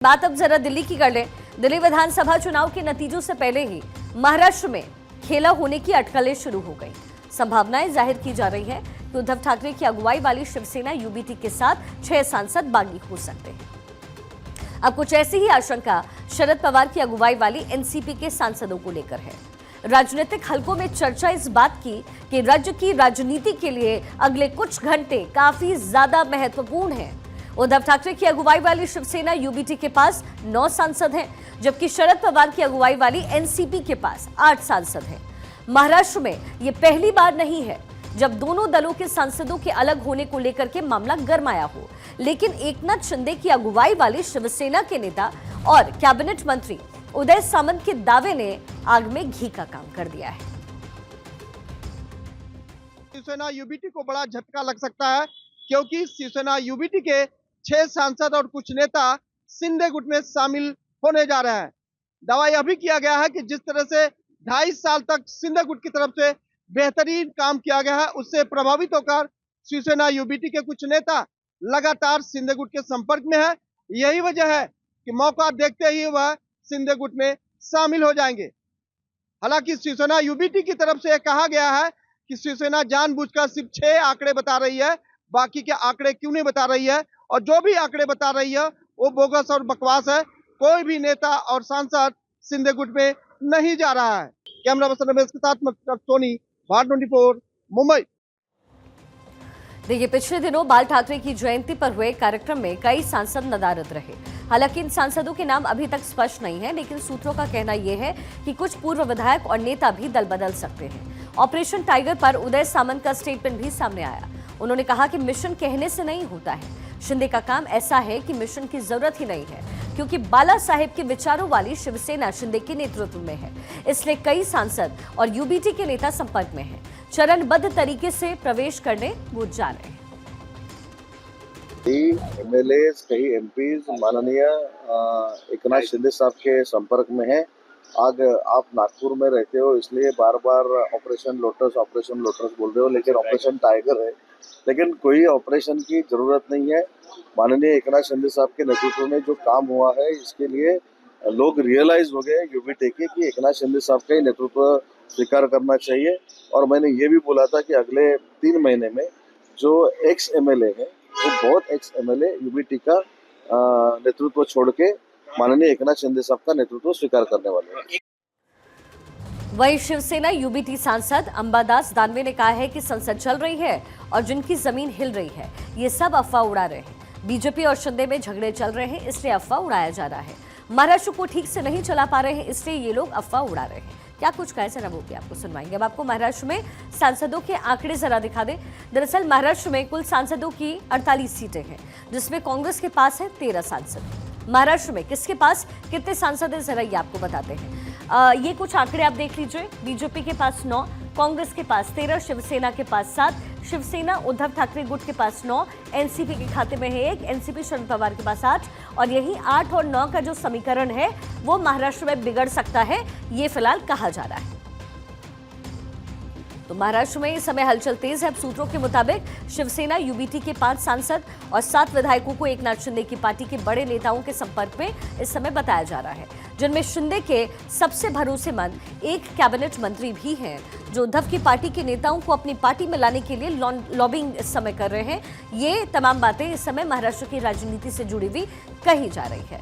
बात अब जरा दिल्ली की कर लें। दिल्ली विधानसभा चुनाव के नतीजों से पहले ही महाराष्ट्र में खेला होने की अटकलें शुरू हो गई। संभावनाएं जाहिर की जा रही है कि उद्धव ठाकरे की अगुवाई वाली शिवसेना यूबीटी के साथ 6 सांसद बागी हो सकते हैं। अब कुछ ऐसी ही आशंका शरद पवार की अगुवाई वाली एनसीपी के सांसदों को लेकर है। राजनीतिक हलकों में चर्चा इस बात की कि राज्य की राजनीति के लिए अगले कुछ घंटे काफी ज्यादा महत्वपूर्ण हैं। उद्धव ठाकरे की अगुवाई वाली शिवसेना यूबीटी के पास 9 सांसद हैं, जबकि शरद पवार की अगुवाई वाली एनसीपी के पास 8 सांसद हैं। महाराष्ट्र में यह पहली बार नहीं है जब दोनों दलों के सांसदों के अलग होने को लेकर के मामला गरमाया हो, लेकिन एकनाथ शिंदे की अगुवाई वाली शिवसेना के नेता और कैबिनेट मंत्री उदय सामंत के दावे ने आग में घी का काम कर दिया है। शिवसेना यूबीटी को बड़ा झटका लग सकता है, क्योंकि शिवसेना यूबीटी के 6 सांसद और कुछ नेता शिंदे गुट में शामिल होने जा रहे हैं। दावा यह भी किया गया है कि जिस तरह से 2.5 साल तक शिंदे गुट की तरफ से बेहतरीन काम किया गया है, उससे प्रभावित होकर शिवसेना यूबीटी के कुछ नेता लगातार शिंदे गुट के संपर्क में है। यही वजह है कि मौका देखते ही वह शिंदे गुट में शामिल हो जाएंगे। हालांकि शिवसेना यूबीटी की तरफ से कहा गया है कि शिवसेना जानबूझकर सिर्फ 6 आंकड़े बता रही है, बाकी के आंकड़े क्यों नहीं बता रही है, और जो भी आंकड़े बता रही है वो बोगस और बकवास है। कोई भी नेता और सांसद शिंदे गुट में नहीं जा रहा है। कैमरा पर्सन रमेश के साथ सोनी, भारत 24, मुंबई। देखिए, पिछले दिनों बाल ठाकरे की जयंती पर हुए कार्यक्रम में कई सांसद नदारद रहे। हालांकि इन सांसदों के नाम अभी तक स्पष्ट नहीं है, लेकिन सूत्रों का कहना यह है कि कुछ पूर्व विधायक और नेता भी दल बदल सकते हैं। ऑपरेशन टाइगर पर उदय सामंत का स्टेटमेंट भी सामने आया। उन्होंने कहा कि मिशन कहने से नहीं होता है, शिंदे का काम ऐसा है कि मिशन की जरूरत ही नहीं है, क्योंकि बाला साहेब के विचारों वाली शिवसेना शिंदे के नेतृत्व में है, इसलिए कई सांसद और यूबीटी के नेता संपर्क में हैं। चरणबद्ध तरीके से प्रवेश करने वो जा रहे हैं। कई एमएलए, कई एमपीज माननीय एकनाथ शिंदे साहब के संपर्क में है। आज आप नागपुर में रहते हो, इसलिए बार बार ऑपरेशन लोटस बोल रहे हो, लेकिन ऑपरेशन टाइगर है। लेकिन कोई ऑपरेशन की जरूरत नहीं है। माननीय एकनाथ शिंदे साहब के नेतृत्व में जो काम हुआ है, इसके लिए लोग रियलाइज हो गए यूबीटी के कि एकनाथ शिंदे साहब का ही नेतृत्व स्वीकार करना चाहिए। और मैंने ये भी बोला था कि अगले 3 महीने में जो एक्स एमएलए है, वो बहुत एक्स एमएलए यूबीटी का नेतृत्व छोड़ के माननीय एकनाथ शिंदे साहब का नेतृत्व स्वीकार करने वाले हैं। वहीं शिवसेना यूबीटी सांसद अंबादास दानवे ने कहा है कि संसद चल रही है और जिनकी जमीन हिल रही है, ये सब अफवाह उड़ा रहे हैं। बीजेपी और शिंदे में झगड़े चल रहे हैं, इसलिए अफवाह उड़ाया जा रहा है। महाराष्ट्र को ठीक से नहीं चला पा रहे हैं, इसलिए ये लोग अफवाह उड़ा रहे हैं। क्या कुछ कहे जरा वो भी आपको सुनवाएंगे। अब आपको महाराष्ट्र में सांसदों के आंकड़े जरा दिखा दें। दरअसल महाराष्ट्र में कुल सांसदों की 48 सीटें हैं, जिसमें कांग्रेस के पास है 13 सांसद। महाराष्ट्र में किसके पास कितने सांसद हैं, जरा ये आपको बताते हैं। ये कुछ आंकड़े आप देख लीजिए। बीजेपी के पास 9, कांग्रेस के पास 13, शिवसेना के पास 7, शिवसेना उद्धव ठाकरे गुट के पास 9, एनसीपी के खाते में है 1, एनसीपी शरद पवार के पास 8, और यही 8 और 9 का जो समीकरण है वो महाराष्ट्र में बिगड़ सकता है, ये फिलहाल कहा जा रहा है। तो महाराष्ट्र में इस समय हलचल तेज है। अब सूत्रों के मुताबिक शिवसेना यूबीटी के 5 सांसद और 7 विधायकों को एकनाथ शिंदे की पार्टी के बड़े नेताओं के संपर्क में इस समय बताया जा रहा है, जिनमें शिंदे के सबसे भरोसेमंद एक कैबिनेट मंत्री भी हैं, जो उद्धव की पार्टी के नेताओं को अपनी पार्टी में लाने के लिए लॉबिंग इस समय कर रहे हैं। ये तमाम बातें इस समय महाराष्ट्र की राजनीति से जुड़ी हुई कही जा रही है।